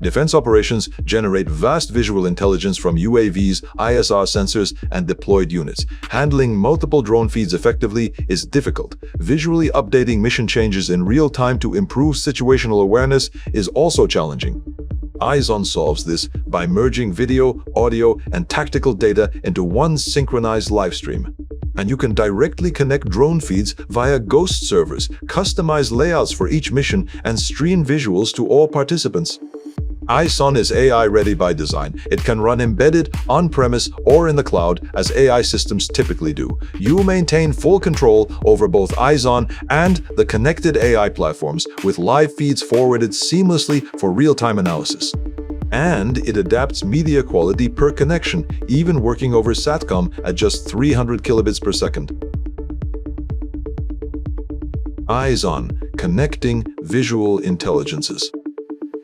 Defense operations generate vast visual intelligence from UAVs, ISR sensors, and deployed units. Handling multiple drone feeds effectively is difficult. Visually updating mission changes in real time to improve situational awareness is also challenging. Eyeson solves this by merging video, audio, and tactical data into one synchronized livestream. And you can directly connect drone feeds via ghost servers, customize layouts for each mission, and stream visuals to all participants. Eyeson is AI-ready by design. It can run embedded, on-premise, or in the cloud, as AI systems typically do. You maintain full control over both Eyeson and the connected AI platforms, with live feeds forwarded seamlessly for real-time analysis. And it adapts media quality per connection, even working over Satcom at just 300 kilobits per second. Eyeson, connecting visual intelligences.